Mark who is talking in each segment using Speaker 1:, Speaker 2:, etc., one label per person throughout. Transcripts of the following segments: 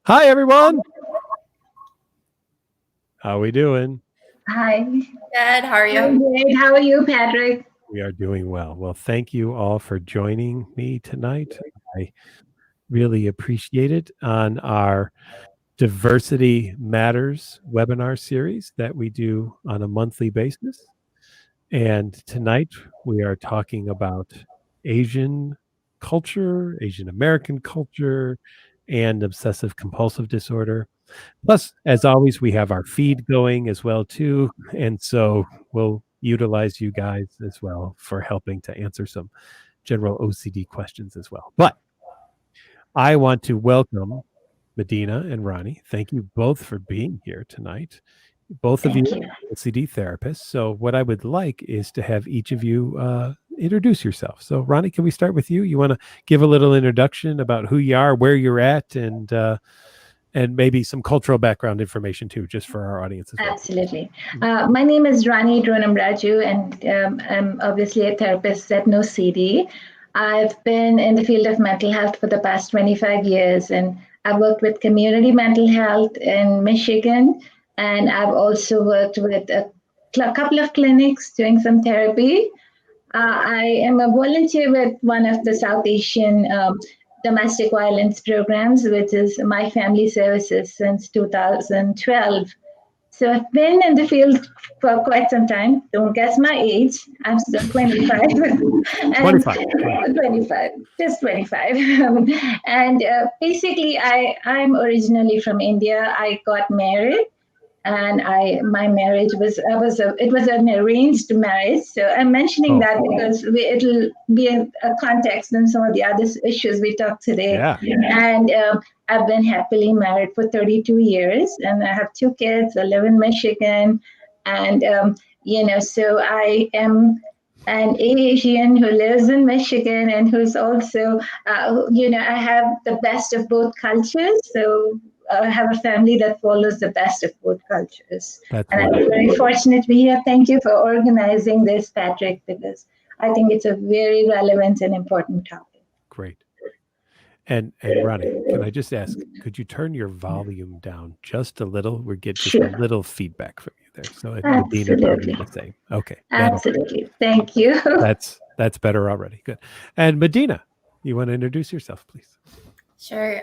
Speaker 1: Hi, everyone. How are we doing?
Speaker 2: Hi.
Speaker 3: Good. How are you?
Speaker 2: I'm great. How are you, Patrick?
Speaker 1: We are doing well. Well, thank you all for joining me tonight. I really appreciate it on our Diversity Matters webinar series that we do on a monthly basis. And tonight we are talking about Asian culture, Asian American culture, and obsessive compulsive disorder. Plus, as always, we have our feed going as well too, and so we'll utilize you guys as well for helping to answer some general OCD questions as well. But I want to welcome Madina and Rani. Thank you both for being here tonight. Both of you are OCD therapists. So what I would like is to have each of you introduce yourself. So Rani, can we start with you? You want to give a little introduction about who you are, where you're at, and maybe some cultural background information too, just for our audience as well.
Speaker 2: Absolutely. My name is Rani Dronamraju, and I'm obviously a therapist at OCD. I've been in the field of mental health for the past 25 years, and I've worked with community mental health in Michigan, and I've also worked with a couple of clinics doing some therapy. I am a volunteer with one of the South Asian domestic violence programs, which is My Family Services, since 2012. So I've been in the field for quite some time. Don't guess my age. I'm still 25.
Speaker 1: 25.
Speaker 2: 25, just 25. And basically, I'm originally from India. I got married, and my marriage was an arranged marriage. So I'm mentioning that because it'll be a context in some of the other issues we talked today.
Speaker 1: Yeah.
Speaker 2: And I've been happily married for 32 years, and I have 2 kids. I live in Michigan, and so I am an Asian who lives in Michigan and who's also, I have the best of both cultures. So I have a family that follows the best of both cultures.
Speaker 1: That's
Speaker 2: and
Speaker 1: wonderful.
Speaker 2: I'm very fortunate to be here. Thank you for organizing this, Patrick, because I think it's a very relevant and important topic.
Speaker 1: Great. And Rani, can I just ask, could you turn your volume down just a little? We get just a little feedback from you there. So Madina probably the same. Okay.
Speaker 2: Absolutely. Thank you.
Speaker 1: That's better already. Good. And Madina, you want to introduce yourself, please?
Speaker 3: Sure.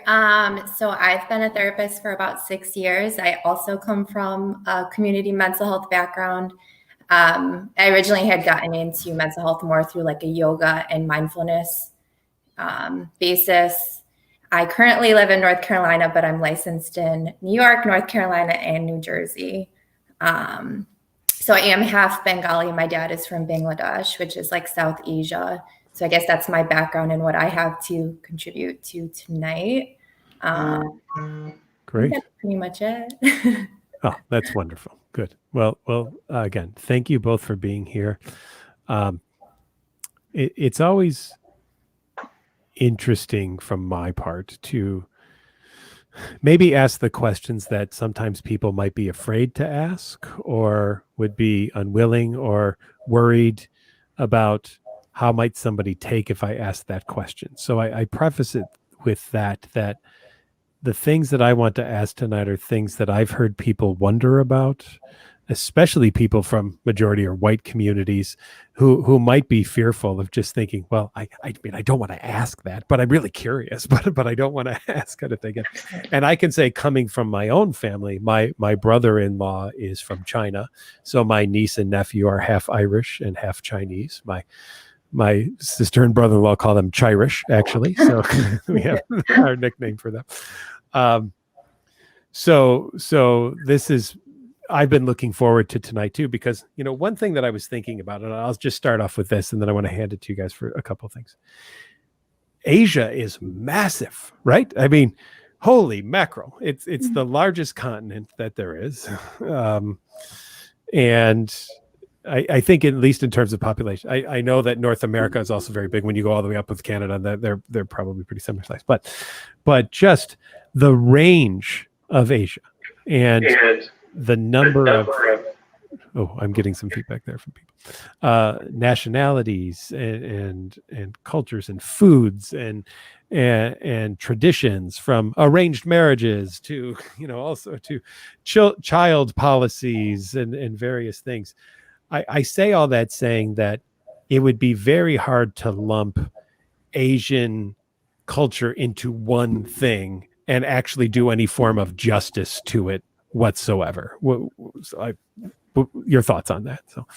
Speaker 3: So I've been a therapist for about 6 years. I also come from a community mental health background. I originally had gotten into mental health more through like a yoga and mindfulness basis. I currently live in North Carolina, but I'm licensed in New York, North Carolina, and New Jersey. So I am half Bengali. My dad is from Bangladesh, which is like South Asia. So I guess that's my background and what I have to contribute to tonight.
Speaker 1: Great.
Speaker 3: That's pretty much it.
Speaker 1: Oh, that's wonderful. Good. Well, again, thank you both for being here. It's always interesting from my part to maybe ask the questions that sometimes people might be afraid to ask or would be unwilling or worried about how might somebody take if I ask that question. So I preface it with that the things that I want to ask tonight are things that I've heard people wonder about, especially people from majority or white communities who might be fearful of just thinking, well, I mean, I don't want to ask that, but I'm really curious, but I don't want to ask kind of thing. And I can say, coming from my own family, my brother-in-law is from China. So my niece and nephew are half Irish and half Chinese. My sister and brother-in-law call them Chirish, actually. So we have our nickname for them. So this is, I've been looking forward to tonight too, because, one thing that I was thinking about, and I'll just start off with this, and then I want to hand it to you guys for a couple of things. Asia is massive, right? I mean, holy mackerel. It's the largest continent that there is. And I think, at least in terms of population, I know that North America is also very big. When you go all the way up with Canada, that they're probably pretty similar size. But just the range of Asia and the number of Oh, I'm getting some feedback there from people. Nationalities and cultures and foods and traditions, from arranged marriages to also to child policies and various things. I say all that saying that it would be very hard to lump Asian culture into one thing and actually do any form of justice to it whatsoever. Your thoughts on that? So,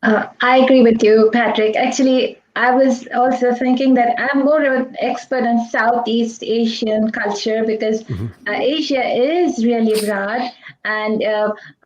Speaker 2: I agree with you, Patrick. Actually, I was also thinking that I'm more of an expert on Southeast Asian culture because Asia is really broad, and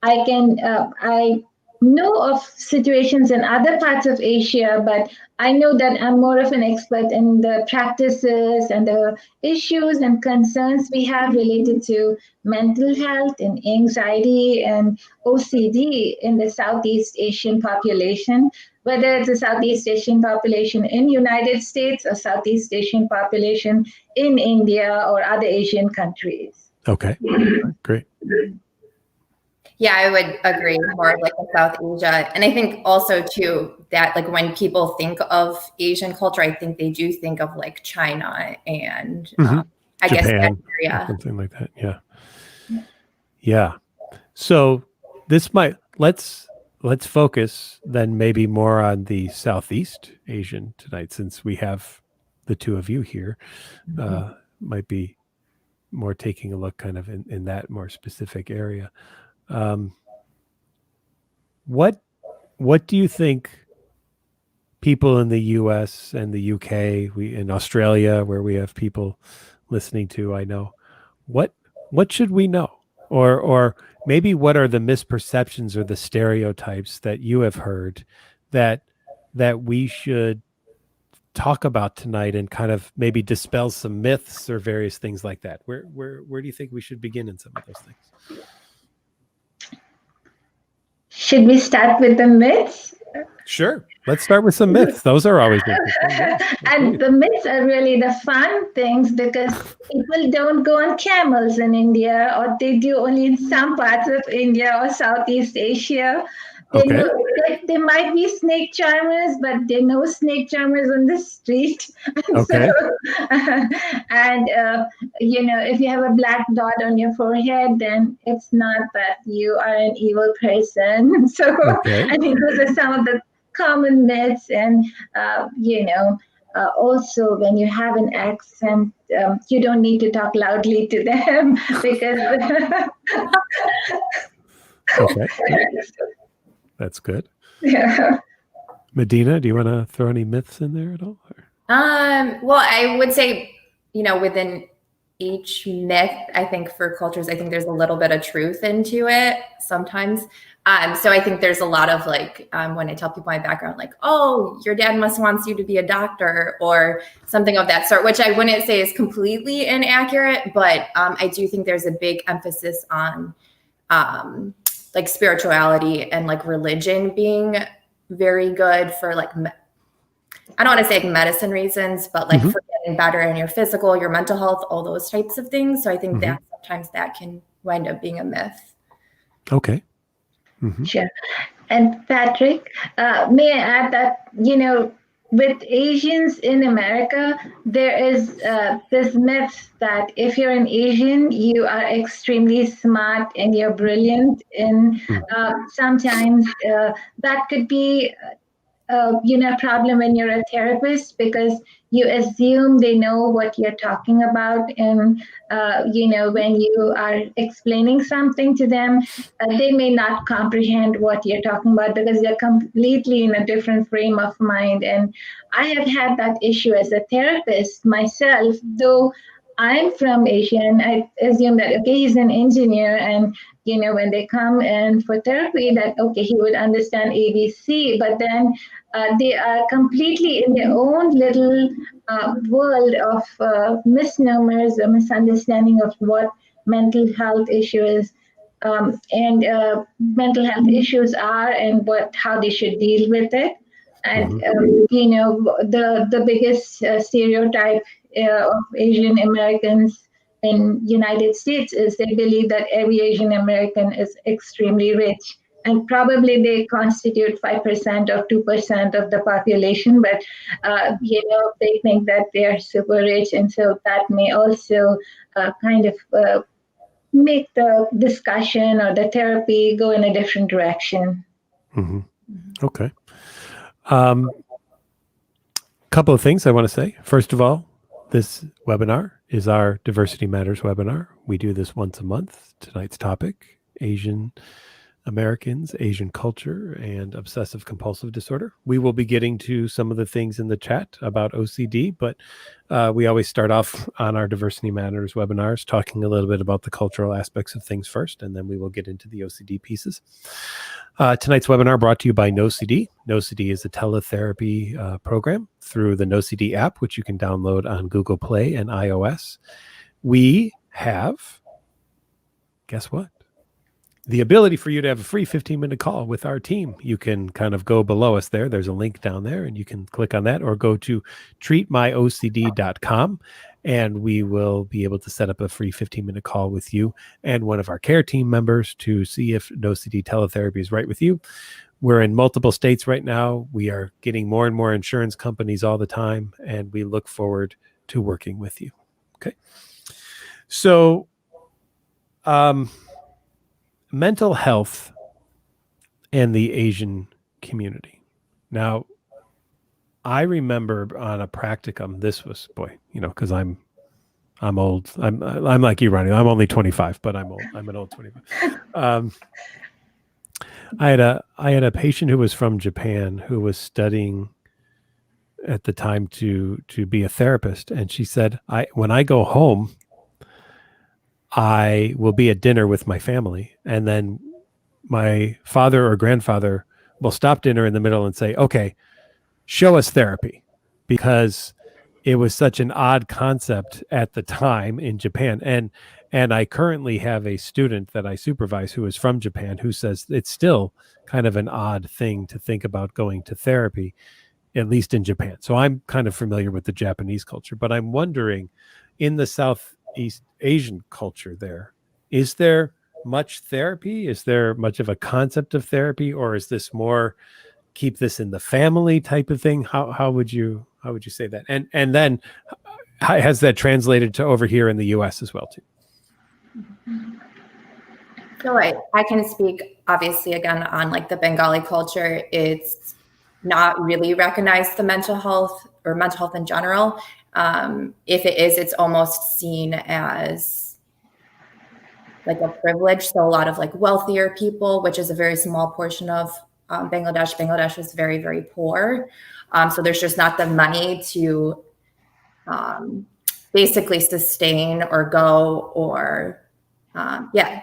Speaker 2: I know of situations in other parts of Asia, but I know that I'm more of an expert in the practices and the issues and concerns we have related to mental health and anxiety and OCD in the Southeast Asian population, whether it's a Southeast Asian population in United States or Southeast Asian population in India or other Asian countries.
Speaker 1: Okay, great.
Speaker 3: Yeah, I would agree, more like in South Asia. And I think also too that like when people think of Asian culture, I think they do think of like China and I guess that area.
Speaker 1: Something like that. Yeah. Yeah. So this let's focus then maybe more on the Southeast Asian tonight, since we have the two of you here. Might be more taking a look kind of in that more specific area. What do you think people in the US and the UK, in Australia, where we have people listening to, I know, what should we know? Or maybe what are the misperceptions or the stereotypes that you have heard that we should talk about tonight and kind of maybe dispel some myths or various things like that? Where do you think we should begin in some of those things?
Speaker 2: Should we start with the myths?
Speaker 1: Sure. Let's start with some myths. Those are always interesting. Yeah,
Speaker 2: and the myths are really the fun things because people don't go on camels in India, or they do only in some parts of India or Southeast Asia. They might be snake charmers, but there are no snake charmers on the street.
Speaker 1: Okay.
Speaker 2: If you have a black dot on your forehead, then it's not that you are an evil person. So I think those are some of the common myths. And also when you have an accent, you don't need to talk loudly to them because
Speaker 1: okay. That's good.
Speaker 2: Yeah.
Speaker 1: Madina, do you want to throw any myths in there at all?
Speaker 3: Well, I would say, within each myth, I think for cultures, I think there's a little bit of truth into it sometimes. So I think there's a lot of like, when I tell people my background, like, oh, your dad wants you to be a doctor or something of that sort, which I wouldn't say is completely inaccurate, but I do think there's a big emphasis on like spirituality and like religion being very good for like, I don't want to say like medicine reasons, but like for getting better in your physical, your mental health, all those types of things. So I think that sometimes that can wind up being a myth.
Speaker 1: Okay.
Speaker 2: Sure. And Patrick, may I add that, with Asians in America, there is this myth that if you're an Asian, you are extremely smart and you're brilliant. And sometimes that could be a problem when you're a therapist because you assume they know what you're talking about. And, when you are explaining something to them, they may not comprehend what you're talking about because they're completely in a different frame of mind. And I have had that issue as a therapist myself, though I'm from Asia, and I assume that, okay, he's an engineer, and, when they come in for therapy, that, okay, he would understand ABC, but then they are completely in their own little world of misnomers, a misunderstanding of what mental health issue is, and mental health issues are, and how they should deal with it. And the biggest stereotype of Asian Americans in United States is they believe that every Asian American is extremely rich. And probably they constitute 5% or 2% of the population, but they think that they are super rich, and so that may also kind of make the discussion or the therapy go in a different direction.
Speaker 1: Mm-hmm. Okay. Couple of things I want to say. First of all, this webinar is our Diversity Matters webinar. We do this once a month. Tonight's topic, Asian Americans, Asian culture, and obsessive compulsive disorder. We will be getting to some of the things in the chat about OCD, but we always start off on our Diversity Matters webinars talking a little bit about the cultural aspects of things first, and then we will get into the OCD pieces. Tonight's webinar brought to you by NoCD. NoCD is a teletherapy program through the NoCD app, which you can download on Google Play and iOS. We have, guess what? The ability for you to have a free 15-minute call with our team. You can kind of go below us there. There's a link down there, and you can click on that or go to treatmyocd.com, and we will be able to set up a free 15-minute call with you and one of our care team members to see if NoCD teletherapy is right with you. We're in multiple states right now. We are getting more and more insurance companies all the time, and we look forward to working with you. Okay. So, mental health and the Asian community. Now, I remember on a practicum, this was, because I'm old. I'm like you, Rani. I'm only 25, but I'm old. I'm an old 25. I had a patient who was from Japan who was studying at the time to be a therapist, and she said, when I go home, I will be at dinner with my family, and then my father or grandfather will stop dinner in the middle and say, okay, show us therapy, because it was such an odd concept at the time in Japan. And I currently have a student that I supervise who is from Japan who says it's still kind of an odd thing to think about going to therapy, at least in Japan. So I'm kind of familiar with the Japanese culture, but I'm wondering, in the Southeast Asian culture there, is there much therapy? Is there much of a concept of therapy, or is this more keep this in the family type of thing? How would you say that? And then has that translated to over here in the US as well too?
Speaker 3: So I can speak obviously again on like the Bengali culture. It's not really recognized, the mental health or mental health in general. If it is, it's almost seen as like a privilege. So a lot of like wealthier people, which is a very small portion of Bangladesh. Bangladesh is very, very poor. So there's just not the money to basically sustain or go or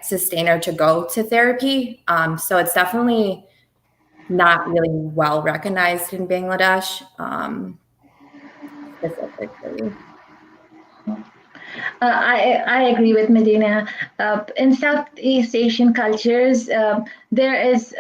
Speaker 3: sustain or to go to therapy. So it's definitely not really well recognized in Bangladesh specifically.
Speaker 2: I agree with Madina. In Southeast Asian cultures, there is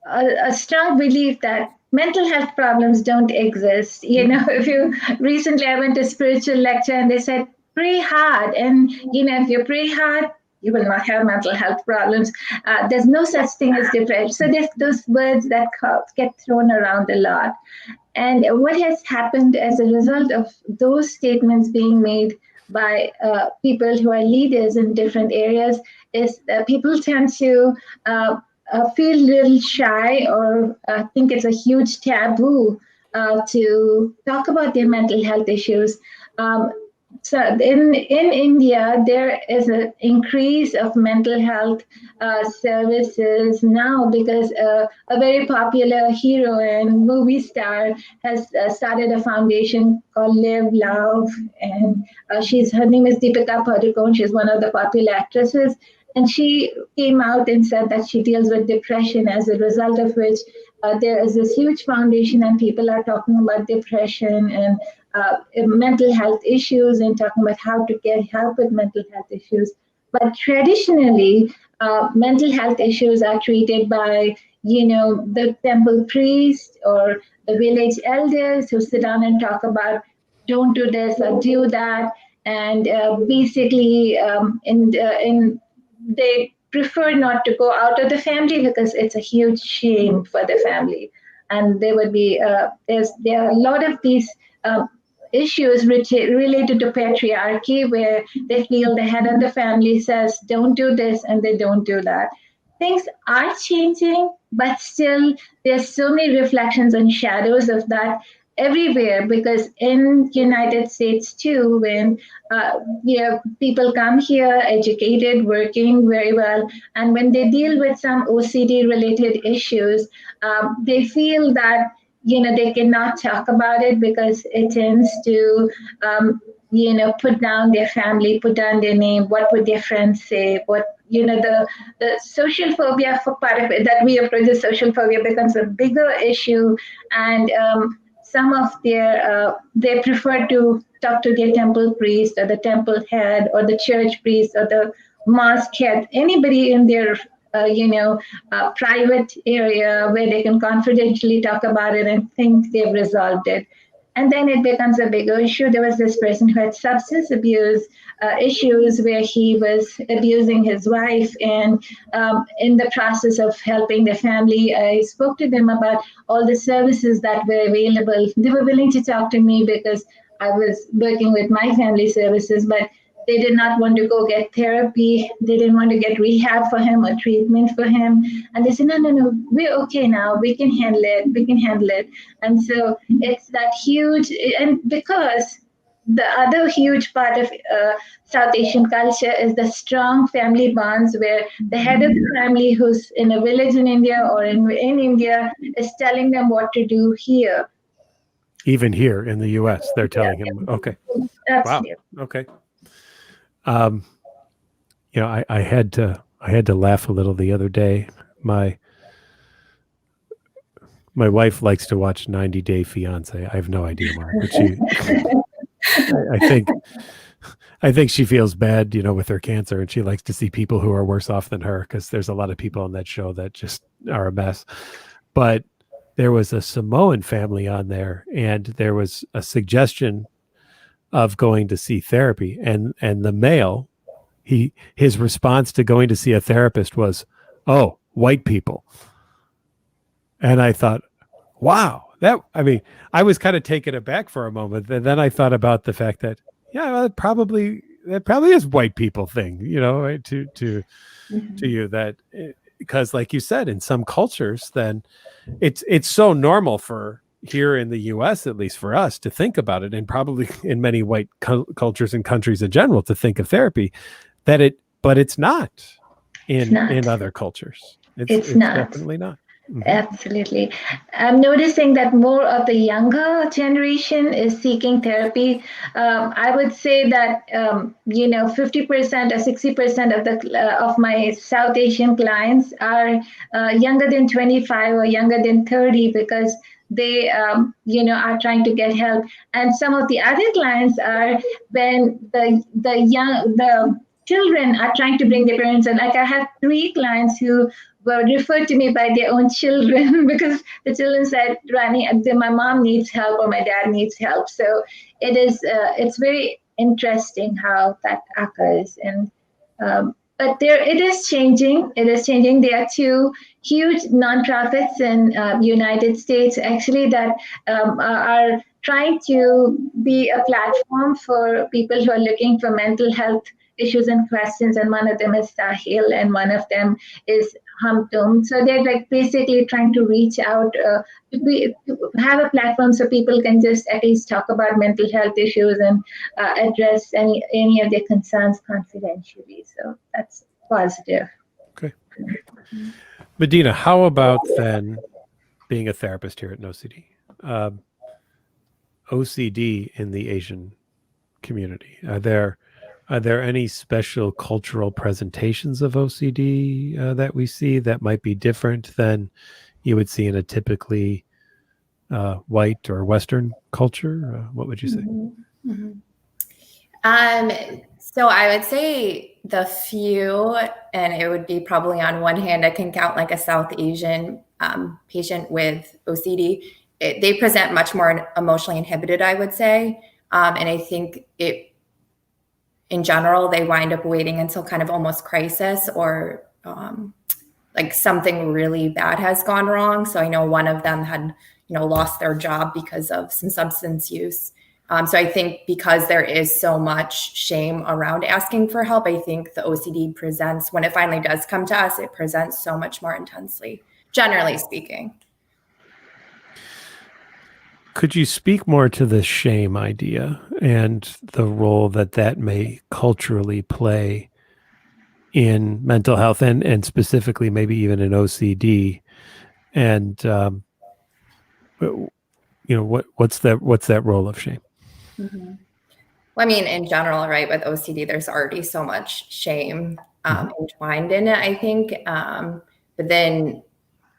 Speaker 2: a strong belief that mental health problems don't exist. If you recently, I went to a spiritual lecture and they said, pray hard. And, if you pray hard, you will not have mental health problems. There's no such thing as depression. So there's those words that get thrown around a lot. And what has happened as a result of those statements being made by people who are leaders in different areas is that people tend to feel a little shy or think it's a huge taboo to talk about their mental health issues. So in India, there is an increase of mental health services now because a very popular hero and movie star has started a foundation called Live Love, and her name is Deepika Padukone. She's one of the popular actresses, and she came out and said that she deals with depression, as a result of which there is this huge foundation and people are talking about depression and mental health issues and talking about how to get help with mental health issues. But traditionally, mental health issues are treated by, the temple priest or the village elders who sit down and talk about, don't do this or do that. and basically, they prefer not to go out of the family because it's a huge shame for the family. And there would be there are a lot of these issues related to patriarchy, where they feel the head of the family says don't do this and they don't do that. Things are changing, but still there's so many reflections and shadows of that everywhere, because in United States too, when people come here educated, working very well, and when they deal with some OCD related issues, they feel that they cannot talk about it because it tends to put down their family, put down their name. What would their friends say? What the social phobia for part of it, that we approach the social phobia, becomes a bigger issue. And some of they prefer to talk to their temple priest or the temple head or the church priest or the mosque head, anybody in their private area where they can confidentially talk about it and think they've resolved it. And then it becomes a bigger issue. There was this person who had substance abuse issues, where he was abusing his wife. And in the process of helping the family, I spoke to them about all the services that were available. They were willing to talk to me because I was working with my family services, but they did not want to go get therapy. They didn't want to get rehab for him or treatment for him. And they said, no, we're okay now. We can handle it. And so it's that huge, and because the other huge part of South Asian culture is the strong family bonds, where the head of the family, who's in a village in India or in India, is telling them what to do here.
Speaker 1: Even here in the U.S., they're telling him, okay.
Speaker 2: Absolutely.
Speaker 1: Wow. Okay. I had to laugh a little the other day. My wife likes to watch 90 Day Fiance. I have no idea why, but I think she feels bad, with her cancer, and she likes to see people who are worse off than her, because there's a lot of people on that show that just are a mess. But there was a Samoan family on there, and there was a suggestion of going to see therapy, and the male, his response to going to see a therapist was, "Oh, white people." And I thought, wow, I was kind of taken aback for a moment. And then I thought about the fact that, that probably is white people thing, to you, that because, like you said, in some cultures, then it's so normal for here in the U.S., at least for us, to think about it, and probably in many white cultures and countries in general, to think of therapy, but it's not in other cultures. It's not. Definitely not. Mm-hmm.
Speaker 2: Absolutely. I'm noticing that more of the younger generation is seeking therapy. I would say that 50% or 60% of my South Asian clients are younger than 25 or younger than 30, because they are trying to get help. And some of the other clients are when the children are trying to bring their parents in. Like, I have 3 clients who were referred to me by their own children because the children said, Rani, my mom needs help or my dad needs help. So it's very interesting how that occurs. And but it is changing. It is changing. There are 2 huge nonprofits in United States, actually, that are trying to be a platform for people who are looking for mental health issues and questions. And one of them is Sahil, and one of them is Humtum. So they're basically trying to reach out, to have a platform so people can just at least talk about mental health issues and address any of their concerns confidentially. So that's positive.
Speaker 1: Okay. Madina, how about then being a therapist here at OCD? OCD in the Asian community, are there any special cultural presentations of OCD that we see that might be different than you would see in a typically white or Western culture? What would you say?
Speaker 3: Mm-hmm. So I would say the few, and it would be probably on one hand, I can count like a South Asian patient with OCD. They present much more emotionally inhibited, I would say. And I think in general, they wind up waiting until kind of almost crisis or like something really bad has gone wrong. So I know one of them had, lost their job because of some substance use. So I think because there is so much shame around asking for help, I think the OCD presents, when it finally does come to us, it presents so much more intensely, generally speaking.
Speaker 1: Could you speak more to the shame idea and the role that may culturally play in mental health and specifically maybe even in OCD? And what's that role of shame?
Speaker 3: Mm-hmm. Well, I mean, in general, right, with OCD, there's already so much shame entwined in it, I think. But then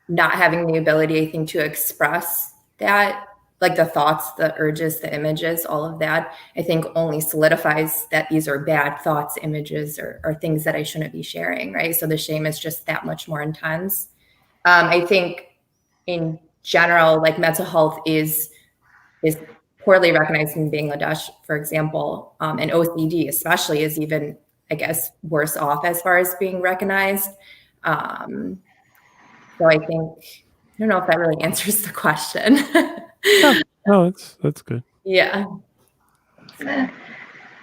Speaker 3: not having the ability, I think, to express that, like the thoughts, the urges, the images, all of that, I think only solidifies that these are bad thoughts, images, or things that I shouldn't be sharing, right? So the shame is just that much more intense. I think in general, like mental health is poorly recognized in Bangladesh, for example, and OCD especially is even, I guess, worse off as far as being recognized. So I think, I don't know if that really answers the question.
Speaker 1: No, that's good.
Speaker 3: Yeah.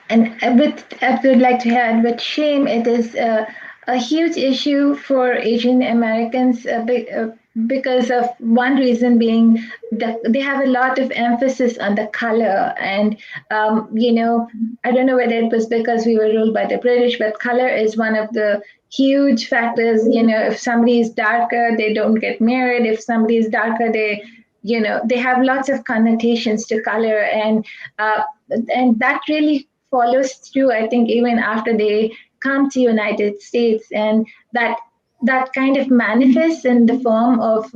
Speaker 2: And I would like to add, with shame, it is a huge issue for Asian Americans because of one reason being that they have a lot of emphasis on the color. And, I don't know whether it was because we were ruled by the British, but color is one of the huge factors. If somebody is darker, they don't get married. If somebody is darker, they have lots of connotations to color. And that really follows through, I think, even after they come to United States, and that kind of manifests in the form of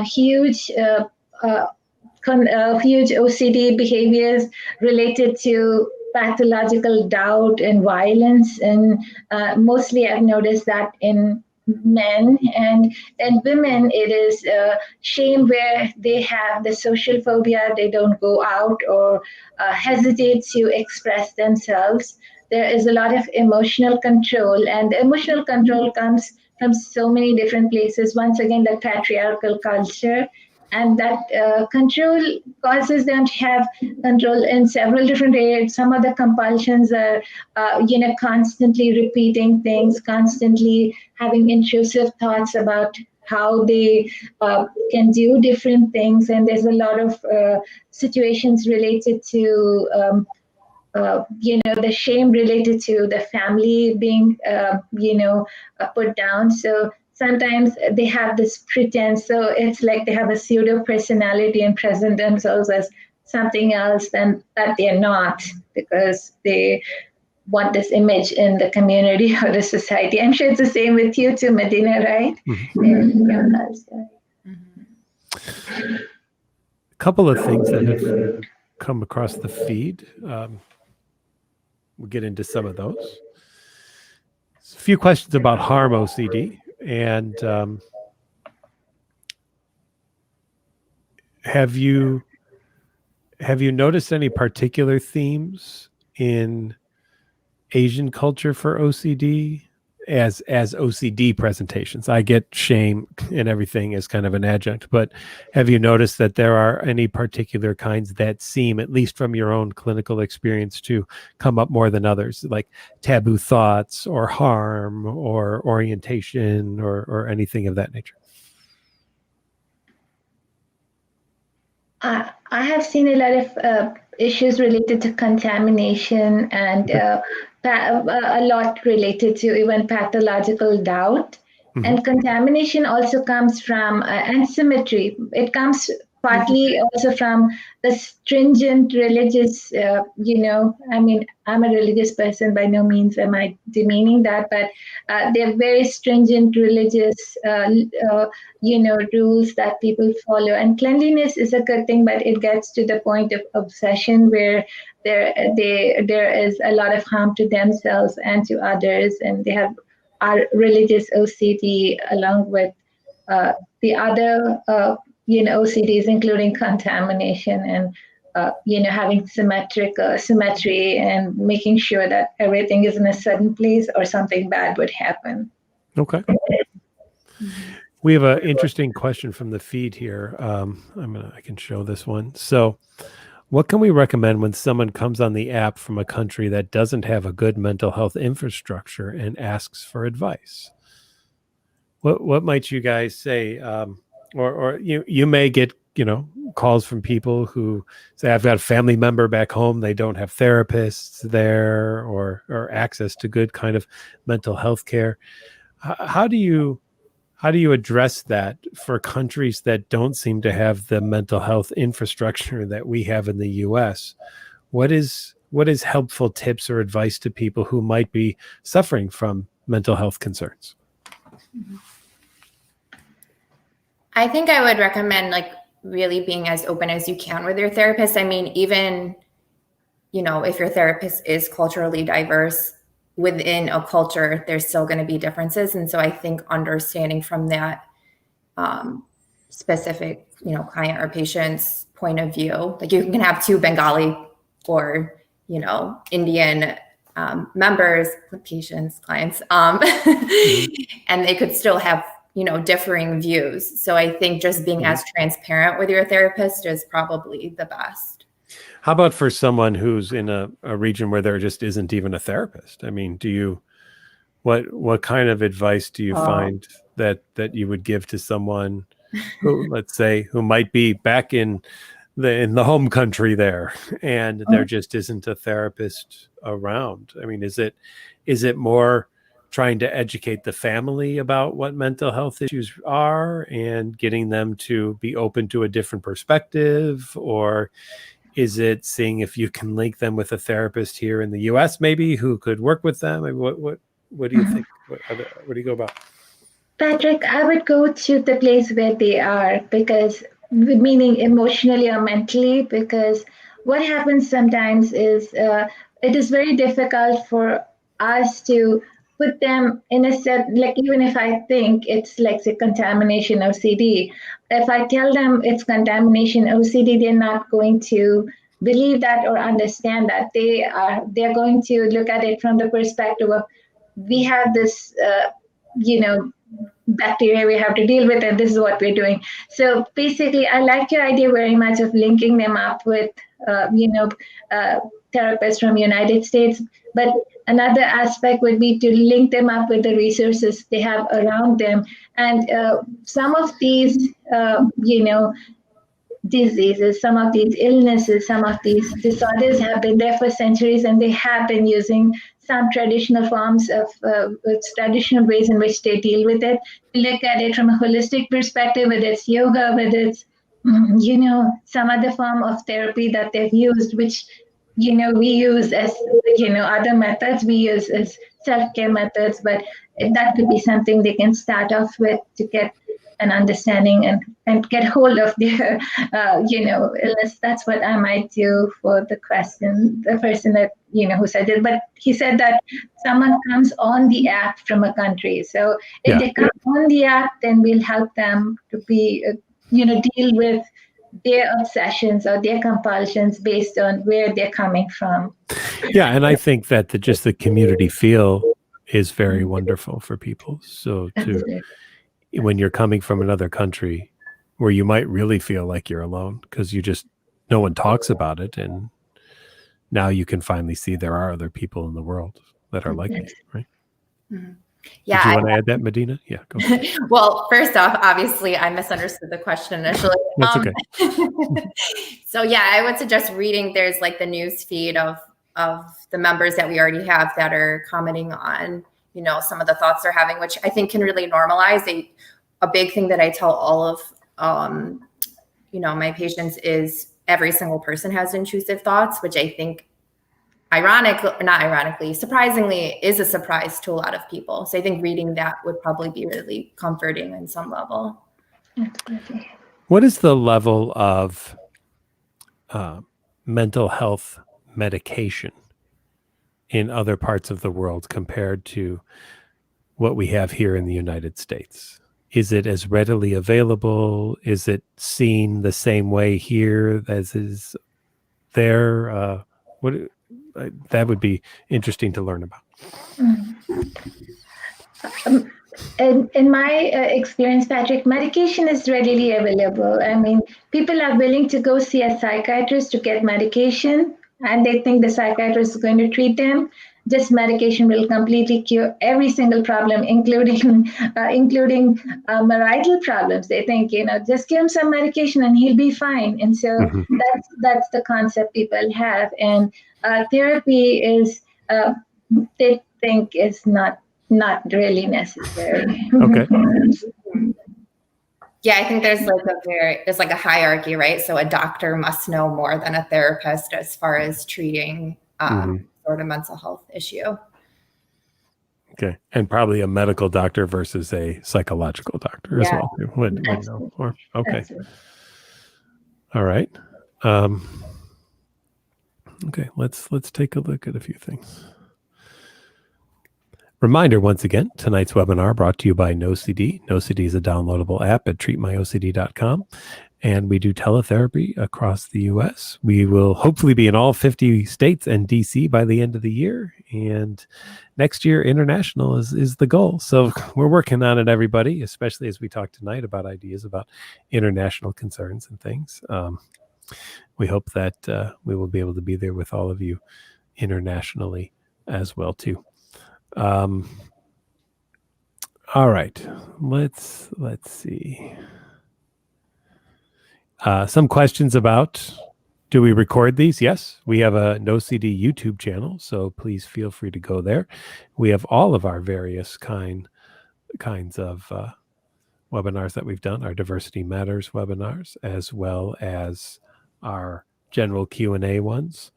Speaker 2: huge OCD behaviors related to pathological doubt and violence. And mostly I've noticed that in men, and women, it is shame where they have the social phobia. They don't go out or hesitate to express themselves. There is a lot of emotional control, and emotional control comes from so many different places. Once again, the patriarchal culture, and that control causes them to have control in several different areas. Some of the compulsions are, constantly repeating things, constantly having intrusive thoughts about how they can do different things. And there's a lot of situations related to, the shame related to the family being, put down. So sometimes they have this pretense. So it's like they have a pseudo personality and present themselves as something else than that they're not, because they want this image in the community or the society. I'm sure it's the same with you too, Madina, right?
Speaker 1: A couple of things that have come across the feed. We'll get into some of those. A few questions about harm OCD. And have you noticed any particular themes in Asian culture for OCD as OCD presentations? I get shame and everything as kind of an adjunct, but have you noticed that there are any particular kinds that seem, at least from your own clinical experience, to come up more than others, like taboo thoughts or harm or orientation or anything of that nature?
Speaker 2: I have seen a lot of issues related to contamination, and a lot related to even pathological doubt. Mm-hmm. And contamination also comes from asymmetry. It comes partly also from the stringent religious, I mean, I'm a religious person, by no means am I demeaning that, but they're very stringent religious, rules that people follow. And cleanliness is a good thing, but it gets to the point of obsession where there is a lot of harm to themselves and to others, and they have our religious OCD along with the other OCDs, including contamination. And having symmetry and making sure that everything is in a certain place or something bad would happen.
Speaker 1: Okay. We have an interesting question from the feed here. I can show this one. So, what can we recommend when someone comes on the app from a country that doesn't have a good mental health infrastructure and asks for advice? What might you guys say? Or you may get calls from people who say, I've got a family member back home, they don't have therapists there or access to good kind of mental health care. How do you address that for countries that don't seem to have the mental health infrastructure that we have in the US? What is helpful tips or advice to people who might be suffering from mental health concerns?
Speaker 3: I think I would recommend really being as open as you can with your therapist. I mean, even, if your therapist is culturally diverse, within a culture, there's still going to be differences. And so I think understanding from that specific, client or patient's point of view, you can have two Bengali or, Indian members, patients, clients, and they could still have, differing views. So I think just being as transparent with your therapist is probably the best.
Speaker 1: How about for someone who's in a region where there just isn't even a therapist? I mean, what kind of advice do you find that you would give to someone who, let's say, who might be back in the home country there and there just isn't a therapist around? I mean, is it more trying to educate the family about what mental health issues are and getting them to be open to a different perspective? Or is it seeing if you can link them with a therapist here in the US maybe who could work with them? I mean, what do you think? What do you go about?
Speaker 2: Patrick, I would go to the place where they are, because meaning emotionally or mentally, because what happens sometimes is it is very difficult for us to put them in a set, even if I think it's say contamination OCD, if I tell them it's contamination OCD, they're not going to believe that or understand that. They're going to look at it from the perspective of, we have this bacteria we have to deal with, and this is what we're doing. So basically, I like your idea very much of linking them up with therapists from United States. But another aspect would be to link them up with the resources they have around them. And some of these, diseases, some of these illnesses, some of these disorders have been there for centuries, and they have been using some traditional forms of traditional ways in which they deal with it. Look at it from a holistic perspective, whether it's yoga, whether it's, some other form of therapy that they've used, which we use as, other methods we use as self-care methods, but that could be something they can start off with to get an understanding and get hold of their, illness. That's what I might do for the person that, who said it. But he said that someone comes on the app from a country. So if they come on the app, then we'll help them to be, deal with their obsessions or their compulsions based on where they're coming from.
Speaker 1: Yeah, and I think that just the community feel is very wonderful for people. So when you're coming from another country where you might really feel like you're alone because no one talks about it, and now you can finally see there are other people in the world that are like me, right? Mm-hmm.
Speaker 3: Yeah.
Speaker 1: Did you want to add that, Madina? Yeah, go ahead.
Speaker 3: Well, first off, obviously, I misunderstood the question initially.
Speaker 1: That's okay.
Speaker 3: So yeah, I would suggest reading. There's the news feed of the members that we already have that are commenting on, some of the thoughts they're having, which I think can really normalize. A big thing that I tell all of, my patients is every single person has intrusive thoughts, which I think surprisingly is a surprise to a lot of people. So I think reading that would probably be really comforting in some level.
Speaker 1: What is the level of mental health medication in other parts of the world compared to what we have here in the United States? Is it as readily available? Is it seen the same way here as is there? That would be interesting to learn about.
Speaker 2: In my experience, Patrick, medication is readily available. I mean, people are willing to go see a psychiatrist to get medication, and they think the psychiatrist is going to treat them. This medication will completely cure every single problem, including marital problems. They think, just give him some medication and he'll be fine. And so that's the concept people have. And therapy is, they think, is not really necessary.
Speaker 1: Okay.
Speaker 3: Yeah, I think there's like a hierarchy, right? So a doctor must know more than a therapist as far as treating sort of mental health issue.
Speaker 1: Okay, and probably a medical doctor versus a psychological doctor as well. Would know more. Okay. All right. Okay, let's take a look at a few things. Reminder once again, tonight's webinar brought to you by NoCD. NoCD is a downloadable app at treatmyocd.com. And we do teletherapy across the U.S. We will hopefully be in all 50 states and D.C. by the end of the year. And next year, international is the goal. So we're working on it, everybody, especially as we talk tonight about ideas about international concerns and things. We hope that we will be able to be there with all of you internationally as well, too. All right, let's see. Some questions about, do we record these? Yes, we have a NoCD YouTube channel, so please feel free to go there. We have all of our various kinds of webinars that we've done, our Diversity Matters webinars, as well as our general Q&A ones.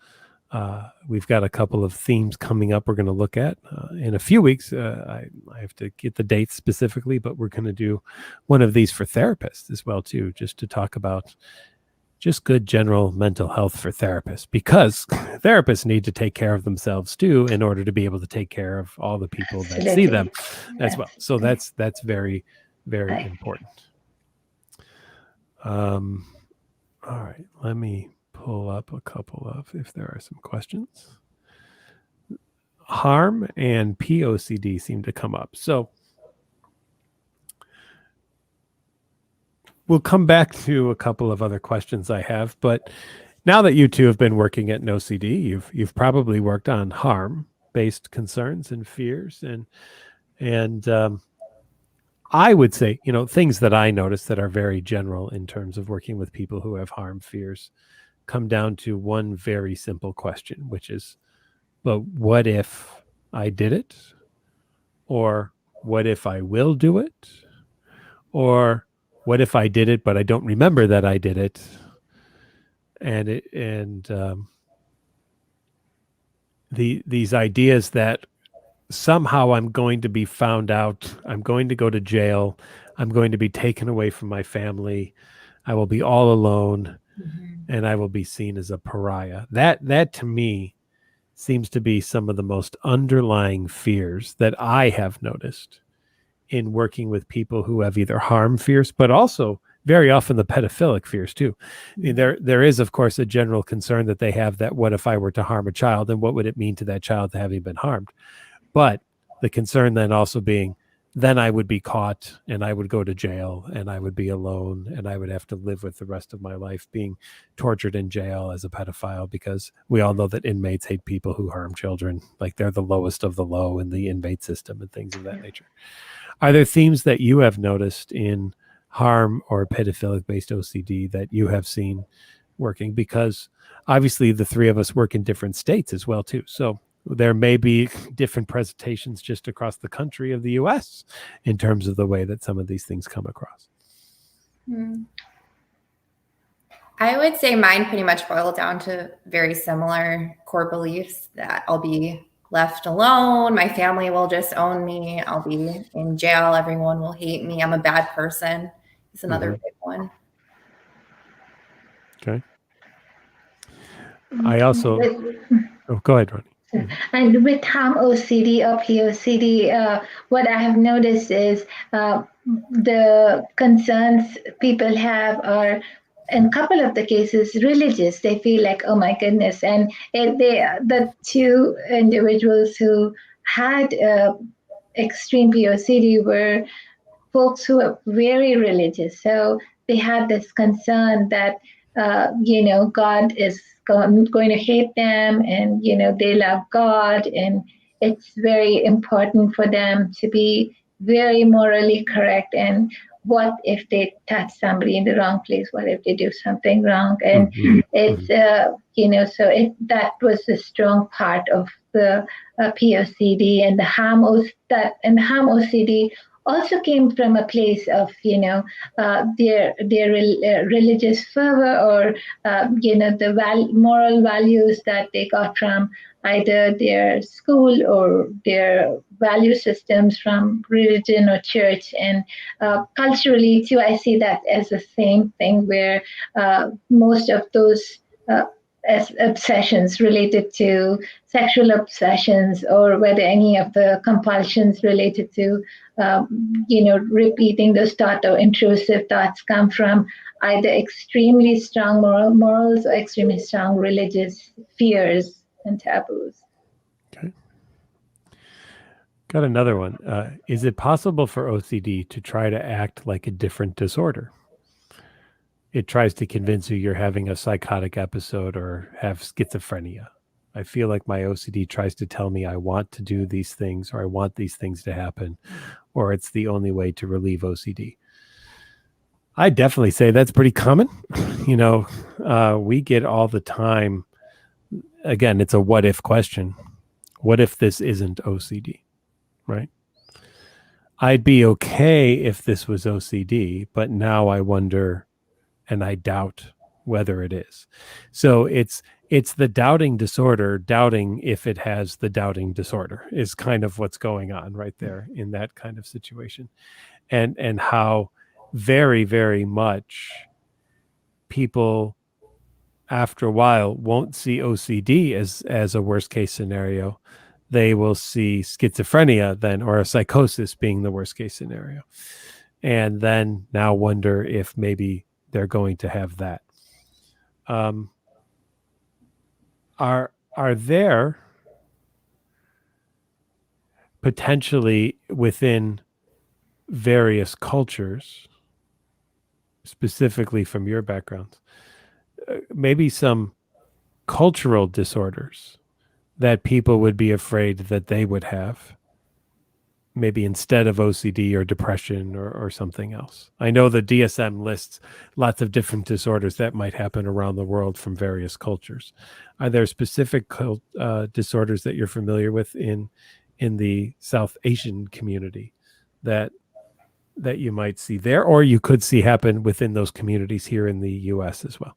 Speaker 1: We've got a couple of themes coming up we're going to look at in a few weeks. I have to get the dates specifically, but we're going to do one of these for therapists as well, too, just to talk about just good general mental health for therapists, because therapists need to take care of themselves, too, in order to be able to take care of all the people that see them as well. So that's very, very important. All right, let me pull up a couple of, if there are some questions. Harm and POCD seem to come up. So we'll come back to a couple of other questions I have, but now that you two have been working at NoCD, you've probably worked on harm-based concerns and fears, and I would say, things that I notice that are very general in terms of working with people who have harm fears come down to one very simple question, which is, but what if I did it? Or what if I will do it? Or what if I did it, but I don't remember that I did it? These ideas that somehow I'm going to be found out, I'm going to go to jail, I'm going to be taken away from my family, I will be all alone, and I will be seen as a pariah. That to me seems to be some of the most underlying fears that I have noticed in working with people who have either harm fears, but also very often the pedophilic fears too. I mean, there is, of course, a general concern that they have that what if I were to harm a child, and what would it mean to that child to having been harmed? But the concern then also being, then I would be caught and I would go to jail and I would be alone and I would have to live with the rest of my life being tortured in jail as a pedophile, because we all know that inmates hate people who harm children. Like, they're the lowest of the low in the inmate system and things of that nature. Are there themes that you have noticed in harm or pedophilic based OCD that you have seen working? Because obviously the three of us work in different states as well too. So there may be different presentations just across the country of the US in terms of the way that some of these things come across.
Speaker 3: I would say mine pretty much boil down to very similar core beliefs, that I'll be left alone, my family will just own me, I'll be in jail, everyone will hate me, I'm a bad person. It's another big one.
Speaker 1: Okay. I also, go ahead, Rani.
Speaker 2: And with harm OCD or POCD, what I have noticed is the concerns people have are in a couple of the cases, religious. They feel like, oh my goodness. And the two individuals who had extreme POCD were folks who are very religious. So they had this concern that, God is going to hate them, and, they love God, and it's very important for them to be very morally correct. And what if they touch somebody in the wrong place? What if they do something wrong? And it's, that was a strong part of the POCD, and the harm OCD also came from a place of their religious fervor, or the moral values that they got from either their school or their value systems from religion or church. And culturally too, I see that as the same thing, where most of those as obsessions related to sexual obsessions, or whether any of the compulsions related to repeating those thoughts or intrusive thoughts come from either extremely strong morals or extremely strong religious fears and taboos.
Speaker 1: Okay. Got another one. Is it possible for OCD to try to act like a different disorder? It tries to convince you you're having a psychotic episode or have schizophrenia. I feel like my OCD tries to tell me I want to do these things, or I want these things to happen, or it's the only way to relieve OCD. I definitely say that's pretty common. We get all the time. Again, it's a what if question. What if this isn't OCD, right? I'd be okay if this was OCD, but now I wonder, and I doubt whether it is. So it's the doubting disorder, doubting if it has the doubting disorder is kind of what's going on right there in that kind of situation. And how very, very much people after a while won't see OCD as a worst case scenario. They will see schizophrenia then, or a psychosis being the worst case scenario. And then now wonder if maybe they're going to have that. Are there potentially within various cultures, specifically from your backgrounds, maybe some cultural disorders that people would be afraid that they would have, maybe instead of OCD or depression or something else? I know the DSM lists lots of different disorders that might happen around the world from various cultures. Are there specific disorders that you're familiar with in the South Asian community that you might see there, or you could see happen within those communities here in the US as well?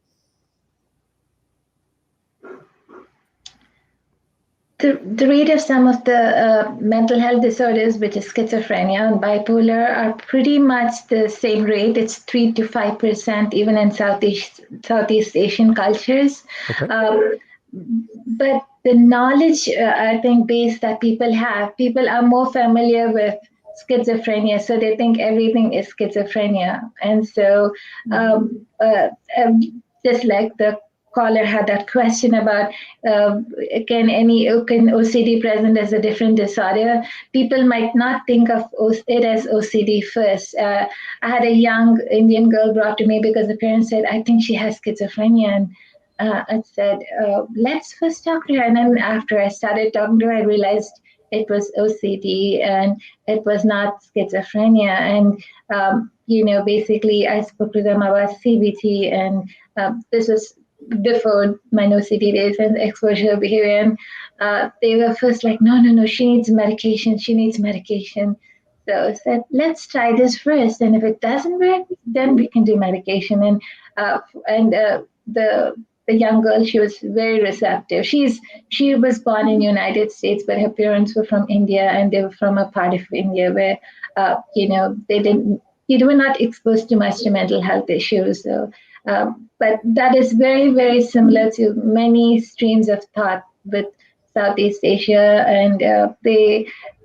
Speaker 2: The rate of some of the mental health disorders, which is schizophrenia and bipolar, are pretty much the same rate. It's 3 to 5%, even in Southeast Asian cultures.
Speaker 1: Okay.
Speaker 2: But the knowledge, I think, base that people are more familiar with schizophrenia, so they think everything is schizophrenia. And so just like the caller had that question about can OCD present as a different disorder, people might not think of it as OCD first. I had a young Indian girl brought to me because the parents said, I think she has schizophrenia. And I said, let's first talk to her. And then after I started talking to her, I realized it was OCD and it was not schizophrenia. And, basically I spoke to them about CBT, and this was before my OCD days and exposure behavior. And they were first like, no, she needs medication. So I said, let's try this first. And if it doesn't work, then we can do medication. And the young girl, she was very receptive. She was born in the United States, but her parents were from India, and they were from a part of India where, they were not exposed too much to mental health issues. So, but that is very, very similar to many streams of thought with Southeast Asia, and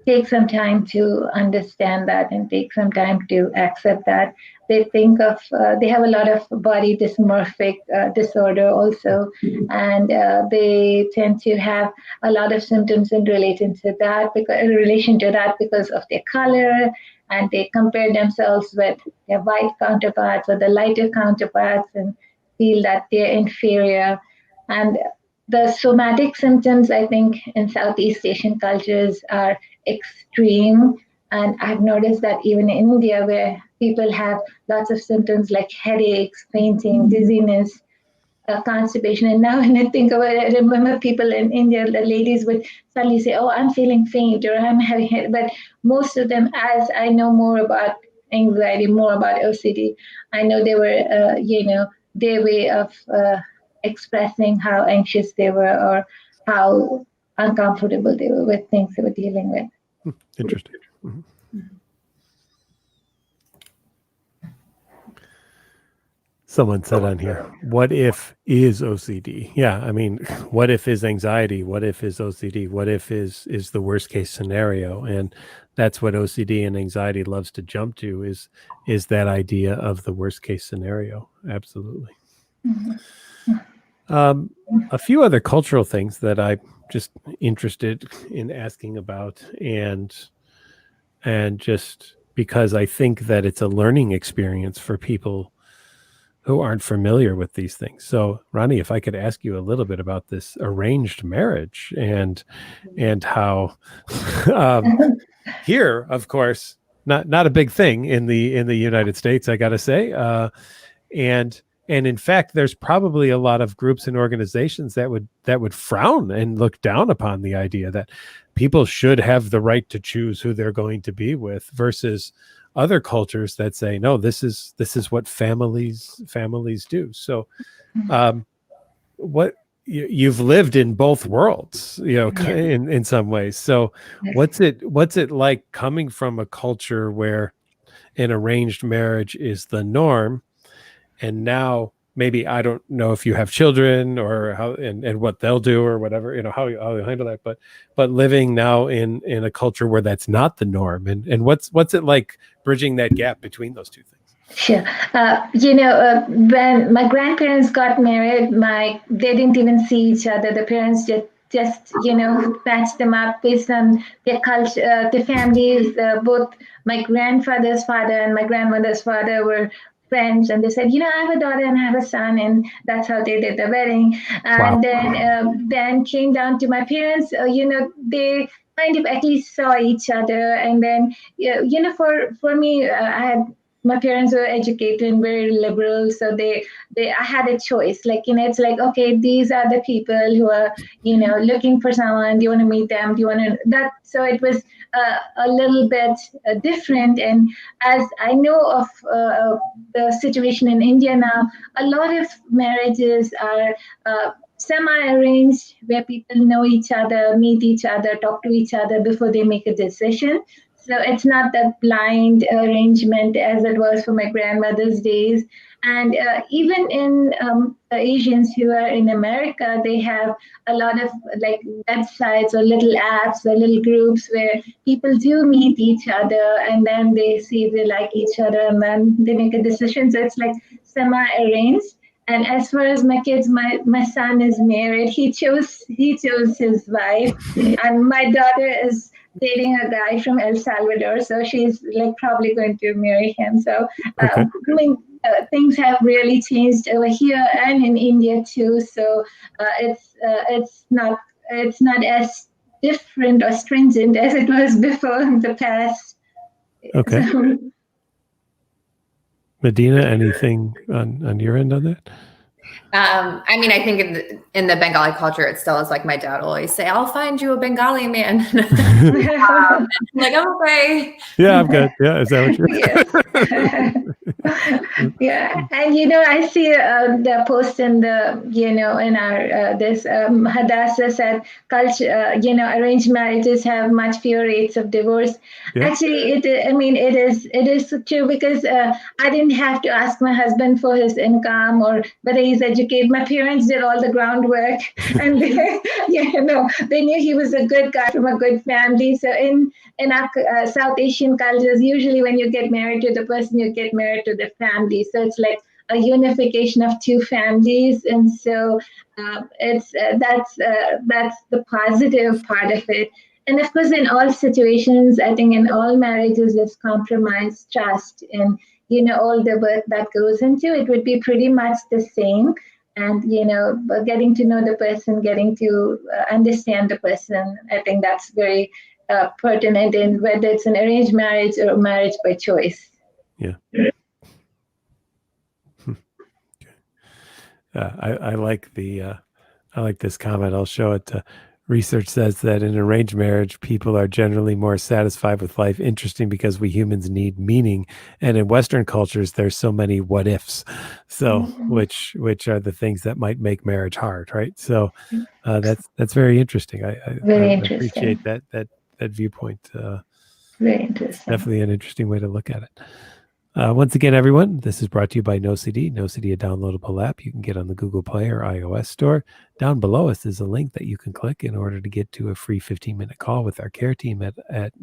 Speaker 2: take some time to understand that and take some time to accept that. They think of, they have a lot of body dysmorphic disorder also, and they tend to have a lot of symptoms in relation to that because of their color, and they compare themselves with their white counterparts or the lighter counterparts and feel that they're inferior. And the somatic symptoms, I think, in Southeast Asian cultures are extreme. And I've noticed that even in India, where people have lots of symptoms like headaches, fainting, dizziness, constipation. And now when I think about it, I remember people in India, the ladies would suddenly say, "Oh, I'm feeling faint," or "I'm having head." But most of them, as I know more about anxiety, more about OCD, I know they were, their way of expressing how anxious they were or how uncomfortable they were with things they were dealing with.
Speaker 1: Interesting. Mm-hmm. Someone said on here, what if is OCD? Yeah, I mean, what if is anxiety? What if is OCD? What if is the worst case scenario? And that's what OCD and anxiety loves to jump to is that idea of the worst case scenario. Absolutely. A few other cultural things that I'm just interested in asking about, and just because I think that it's a learning experience for people who aren't familiar with these things. So, Rani, if I could ask you a little bit about this arranged marriage and how here, of course, not a big thing in the United States, I got to say, and in fact, there's probably a lot of groups and organizations that would frown and look down upon the idea that people should have the right to choose who they're going to be with, versus other cultures that say, no, this is what families do. So what you've lived in both worlds, in some ways. So what's it like coming from a culture where an arranged marriage is the norm, and now maybe, I don't know if you have children or how and what they'll do or whatever, how you handle that, but living now in a culture where that's not the norm, and what's it like bridging that gap between those two things?
Speaker 2: Sure. When my grandparents got married, they didn't even see each other. The parents just matched them up based on their culture, the families. Both my grandfather's father and my grandmother's father were friends, and they said, I have a daughter and I have a son, and that's how they did the wedding. And then came down to my parents. They kind of at least saw each other, and then for me, my parents were educated and very liberal, so I had a choice. It's like, okay, these are the people who are looking for someone. Do you want to meet them? Do you want to that? So it was a little bit different. And as I know of the situation in India now, a lot of marriages are semi-arranged, where people know each other, meet each other, talk to each other before they make a decision. So it's not that blind arrangement as it was for my grandmother's days. And even in the Asians who are in America, they have a lot of websites or little apps or little groups where people do meet each other, and then they see if they like each other, and then they make a decision. So it's like semi-arranged. And as far as my kids, my son is married. He chose his wife, and my daughter is dating a guy from El Salvador, so she's probably going to marry him. So okay. Things have really changed over here and in India too. So it's not as different or stringent as it was before in the past.
Speaker 1: Okay. So, Madina, anything on your end on that?
Speaker 3: I mean, I think in the Bengali culture, it still is like my dad will always say, "I'll find you a Bengali man." I'm like, okay.
Speaker 1: Yeah, I'm good. Yeah, is that what you're?
Speaker 2: Yeah, and I see the post in the in our this Hadassah said culture. Arranged marriages have much fewer rates of divorce. Yeah. Actually, it is true, because I didn't have to ask my husband for his income or whether he's educated pontificate. My parents did all the groundwork, and they knew he was a good guy from a good family. So in our South Asian cultures, usually when you get married to the person, you get married to the family. So it's like a unification of two families, and so that's the positive part of it. And of course, in all situations, I think in all marriages, there's compromise, trust, and all the work that goes into it would be pretty much the same. And getting to know the person, getting to understand the person, I think that's very pertinent in whether it's an arranged marriage or a marriage by choice.
Speaker 1: Yeah. I like I like this comment. I'll show it. Research says that in arranged marriage, people are generally more satisfied with life. Interesting, because we humans need meaning, and in Western cultures, there's so many what ifs. So, which are the things that might make marriage hard, right? So, that's very interesting. I appreciate that viewpoint.
Speaker 2: Very interesting.
Speaker 1: Definitely an interesting way to look at it. Once again, everyone, this is brought to you by NoCD. NoCD, a downloadable app you can get on the Google Play or iOS store. Down below us is a link that you can click in order to get to a free 15-minute call with our care team at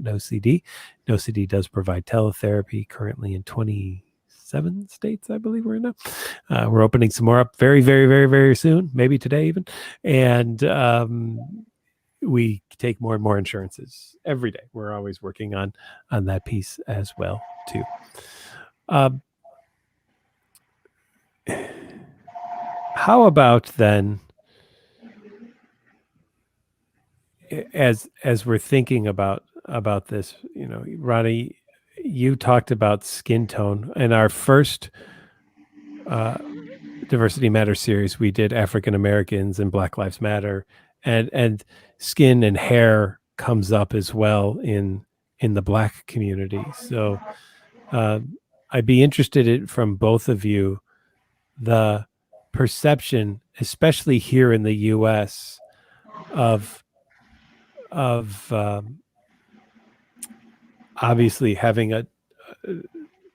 Speaker 1: NoCD. NoCD does provide teletherapy currently in 27 states, I believe we're in now. We're opening some more up very, very, very, very soon, maybe today even. And we take more and more insurances every day. We're always working on that piece as well, too. How about then, as we're thinking about this, Rani, you talked about skin tone. In our first Diversity Matters series, we did African Americans and Black Lives Matter, and skin and hair comes up as well in the Black community. So I'd be interested from both of you, the perception, especially here in the U.S., of obviously having a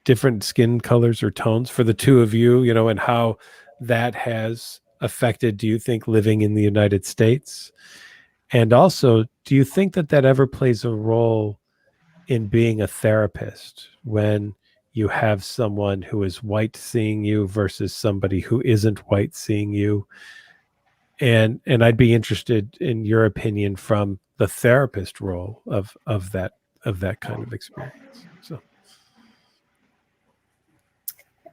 Speaker 1: different skin colors or tones for the two of you, and how that has affected, do you think, living in the United States? And also, do you think that ever plays a role in being a therapist when you have someone who is white seeing you versus somebody who isn't white seeing you? And I'd be interested in your opinion from the therapist role of that kind of experience. So,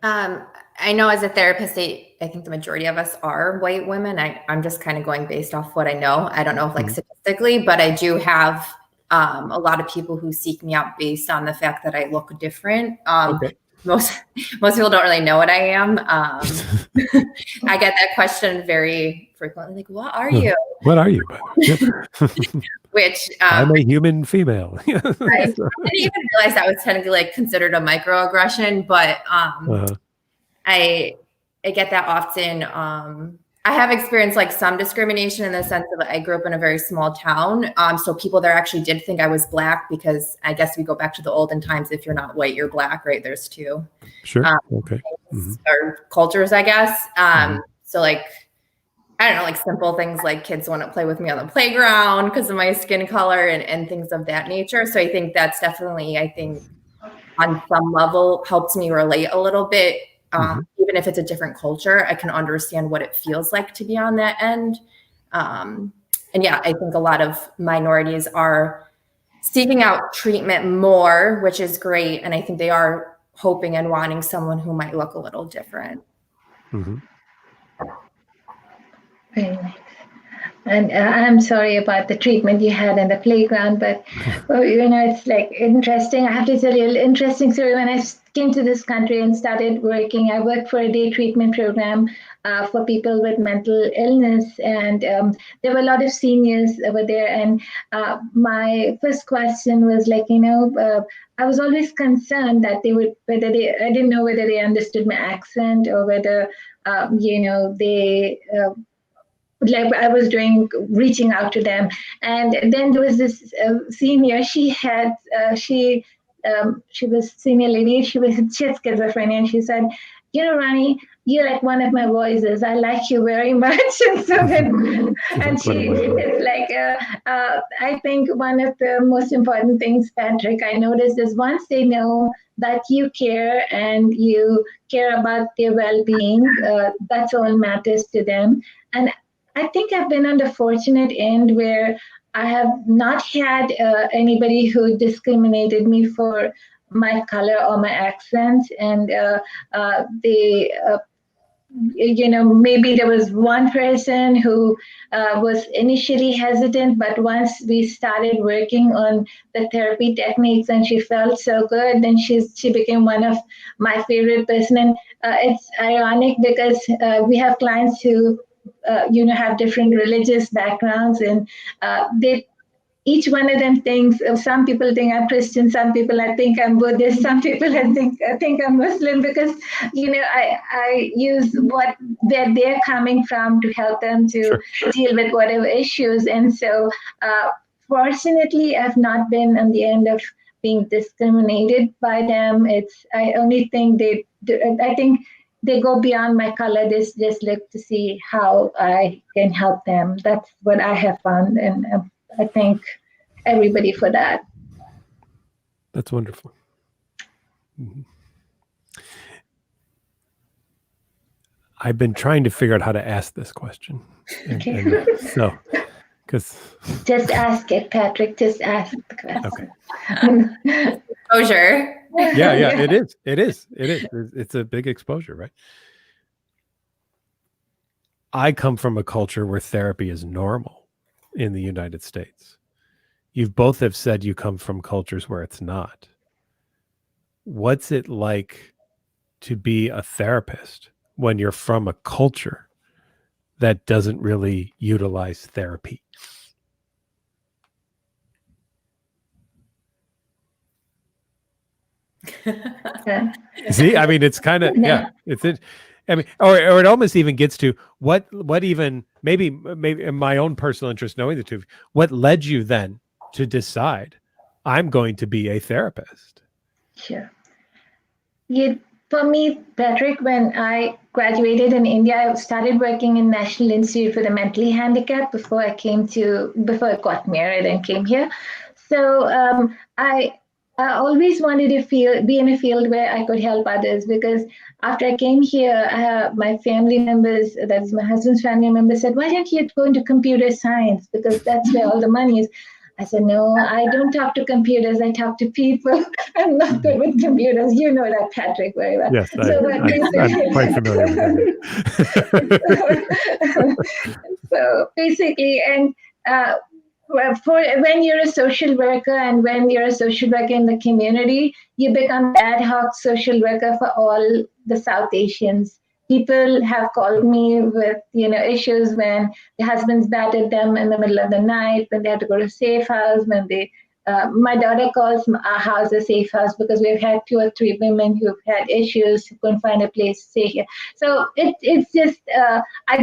Speaker 3: I know as a therapist, I think the majority of us are white women. I'm just kind of going based off what I know. I don't know if statistically, but I do have a lot of people who seek me out based on the fact that I look different.
Speaker 1: Okay.
Speaker 3: Most people don't really know what I am. I get that question very frequently, like, "What are you?"
Speaker 1: What are you?
Speaker 3: Which
Speaker 1: I'm a human female.
Speaker 3: I didn't even realize that was technically considered a microaggression, but I get that often. I have experienced some discrimination in the sense that I grew up in a very small town. So people there actually did think I was Black, because I guess we go back to the olden times. If you're not white, you're Black, right? There's two.
Speaker 1: Sure. Okay.
Speaker 3: Or cultures, I guess. So I don't know, simple things like kids want to play with me on the playground because of my skin color and things of that nature. So I think that's definitely, on some level helps me relate a little bit. Even if it's a different culture, I can understand what it feels like to be on that end. And yeah, I think a lot of minorities are seeking out treatment more, which is great. And I think they are hoping and wanting someone who might look a little different.
Speaker 2: Very nice. And I'm sorry about the treatment you had in the playground, but it's interesting. I have to tell you an interesting story. When I came to this country and started working, I worked for a day treatment program for people with mental illness, and there were a lot of seniors over there. And my first question was I was always concerned that I didn't know whether they understood my accent or whether they. I was reaching out to them. And then there was this senior, she she was senior lady. She had schizophrenia, and she said, Rani, you're like one of my voices. I like you very much. And so and she is like, I think one of the most important things, Patrick, I noticed is once they know that you care and you care about their well-being, that's all matters to them. And I think I've been on the fortunate end where I have not had anybody who discriminated me for my color or my accent, and they maybe there was one person who was initially hesitant, but once we started working on the therapy techniques and she felt so good, then she became one of my favorite person. And it's ironic because we have clients who have different religious backgrounds, and each one of them thinks, some people think I'm Christian, some people I think I'm Buddhist, some people I think I'm Muslim, because I use where they're coming from to help them to deal with whatever issues. And so fortunately, I've not been on the end of being discriminated by them. I only think I think they go beyond my color. They just look to see how I can help them. That's what I have found, and I thank everybody for that.
Speaker 1: That's wonderful. Mm-hmm. I've been trying to figure out how to ask this question. Because
Speaker 2: just ask it, Patrick. Just ask the question.
Speaker 3: Okay. Exposure.
Speaker 1: Yeah. It is. It's a big exposure, right? I come from a culture where therapy is normal in the United States. You both have said you come from cultures where it's not. What's it like to be a therapist when you're from a culture that doesn't really utilize therapy? See, I mean, it's kind of, I mean, or it almost even gets to what even maybe in my own personal interest, knowing the truth, what led you then to decide I'm going to be a therapist?
Speaker 2: Sure. For me, Patrick, when I graduated in India, I started working in National Institute for the Mentally Handicapped before I got married and came here. So I always wanted to be in a field where I could help others, because after I came here, my family members, that's my husband's family members, said, why don't you go into computer science? Because that's where all the money is. I said, no, I don't talk to computers. I talk to people. I'm not good with computers. You know that, Patrick, very well.
Speaker 1: Yes, I'm quite familiar with
Speaker 2: that. So basically, and when you're a social worker and when you're a social worker in the community, you become ad hoc social worker for all the South Asians. People have called me with, issues when the husbands battered them in the middle of the night, when they had to go to safe house, when my daughter calls our house a safe house because we've had 2 or 3 women who've had issues who couldn't find a place to stay here. So it's just, I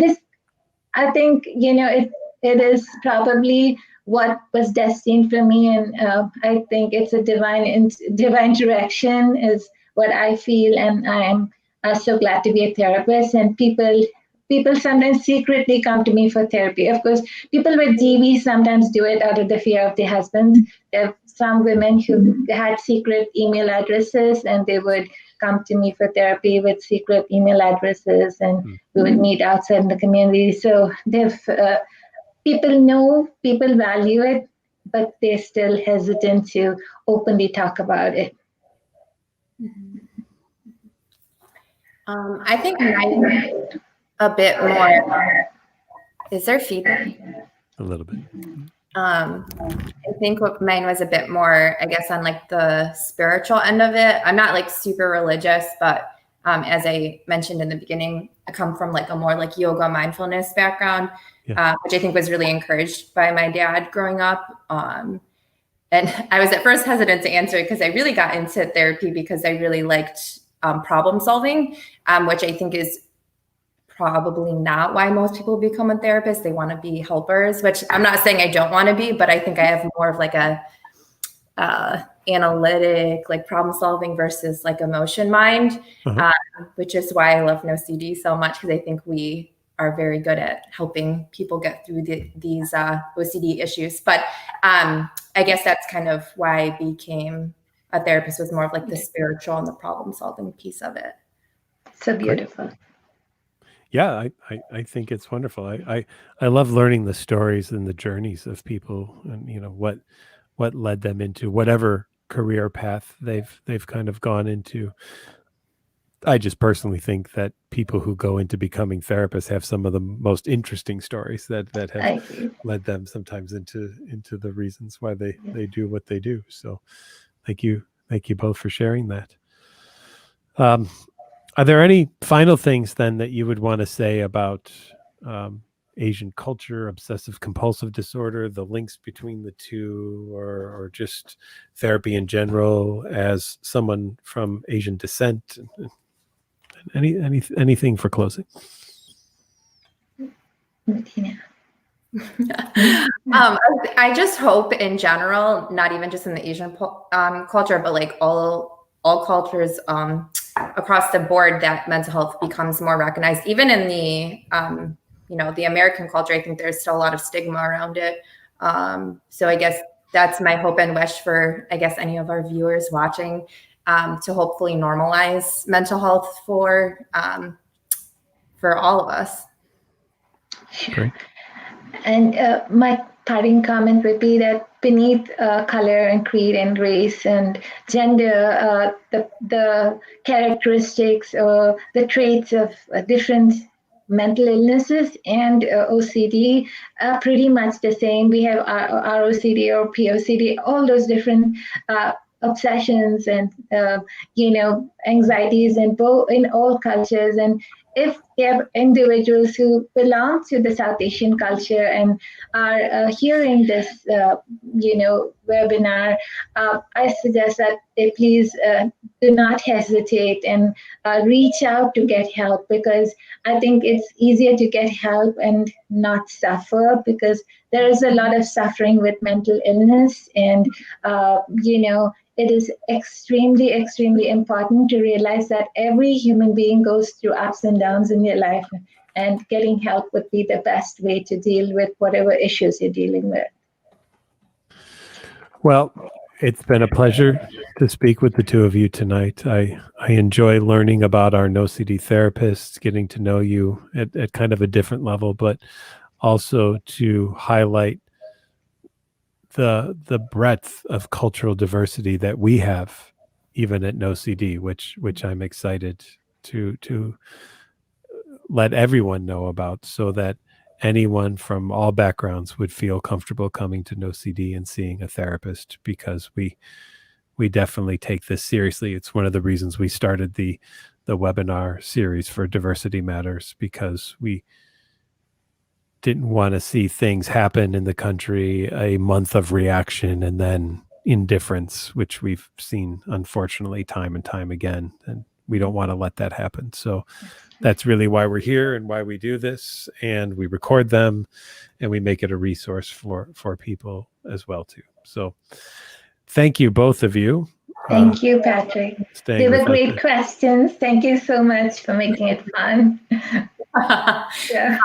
Speaker 2: think, it is probably what was destined for me. And I think it's a divine direction is what I feel. And I am so glad to be a therapist. And people sometimes secretly come to me for therapy. Of course, people with DV sometimes do it out of the fear of their husbands. There are some women who had secret email addresses, and they would come to me for therapy with secret email addresses, and we would meet outside in the community. So people know, people value it, but they're still hesitant to openly talk about it.
Speaker 3: I think mine a bit more. Is there feedback?
Speaker 1: A little bit.
Speaker 3: I think mine was a bit more, I guess, on like the spiritual end of it. I'm not like super religious, but as I mentioned in the beginning, I come from like a more like yoga mindfulness background, which I think was really encouraged by my dad growing up. And I was at first hesitant to answer it because I really got into therapy because I really liked problem solving, which I think is probably not why most people become a therapist. They want to be helpers, which I'm not saying I don't want to be, but I think I have more of like a analytic, like problem solving versus like emotion mind, which is why I love NoCD so much, because I think we are very good at helping people get through these OCD issues. But I guess that's kind of why I became a therapist, was more of like the spiritual and the problem solving piece of it.
Speaker 2: So beautiful.
Speaker 1: Great. Yeah, I think it's wonderful. I love learning the stories and the journeys of people, and what led them into whatever career path they've kind of gone into. I just personally think that people who go into becoming therapists have some of the most interesting stories that have led them sometimes into the reasons why they do what they do. So thank you both for sharing that. Are there any final things then that you would want to say about Asian culture, obsessive compulsive disorder, the links between the two, or just therapy in general as someone from Asian descent? Anything for closing?
Speaker 2: Madina.
Speaker 3: I just hope in general, not even just in the Asian culture, but like all cultures across the board, that mental health becomes more recognized. Even in the the American culture, I think there's still a lot of stigma around it. So I guess that's my hope and wish for, I guess, any of our viewers watching, to hopefully normalize mental health for all of us.
Speaker 1: Great.
Speaker 2: And my parting comment would be that beneath color and creed and race and gender, the characteristics or the traits of different mental illnesses and OCD are pretty much the same. We have ROCD or POCD, all those different obsessions and anxieties in all cultures. And if there are individuals who belong to the South Asian culture and are hearing this webinar, I suggest that they please do not hesitate and reach out to get help, because I think it's easier to get help and not suffer, because there is a lot of suffering with mental illness. And it is extremely, extremely important to realize that every human being goes through ups and downs in their life, and getting help would be the best way to deal with whatever issues you're dealing with.
Speaker 1: Well, it's been a pleasure to speak with the two of you tonight. I enjoy learning about our NoCD therapists, getting to know you at kind of a different level, but also to highlight the breadth of cultural diversity that we have even at NoCD, which I'm excited to let everyone know about, so that anyone from all backgrounds would feel comfortable coming to NoCD and seeing a therapist, because we definitely take this seriously. It's one of the reasons we started the webinar series for Diversity Matters, because we didn't want to see things happen in the country, a month of reaction and then indifference, which we've seen, unfortunately, time and time again. And we don't want to let that happen. So that's really why we're here and why we do this. And we record them and we make it a resource for people as well, too. So thank you, both of you.
Speaker 2: Thank you, Patrick. They were great questions. Thank you so much for making it fun. Yeah.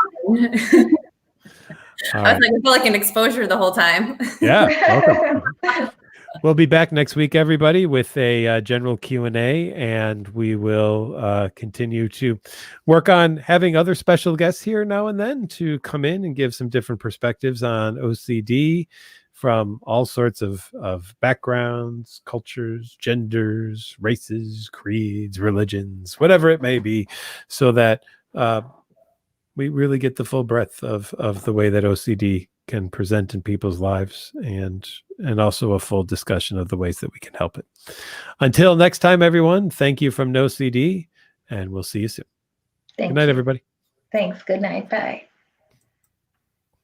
Speaker 3: I was like, I feel like an exposure the whole time.
Speaker 1: Yeah, welcome. We'll be back next week, everybody, with a general Q&A, and we will continue to work on having other special guests here now and then to come in and give some different perspectives on OCD from all sorts of backgrounds, cultures, genders, races, creeds, religions, whatever it may be, so that we really get the full breadth of the way that OCD can present in people's lives, and also a full discussion of the ways that we can help it. Until next time, everyone, thank you from NoCD, and we'll see you soon. Good night, everybody.
Speaker 2: Thanks. Good night. Bye.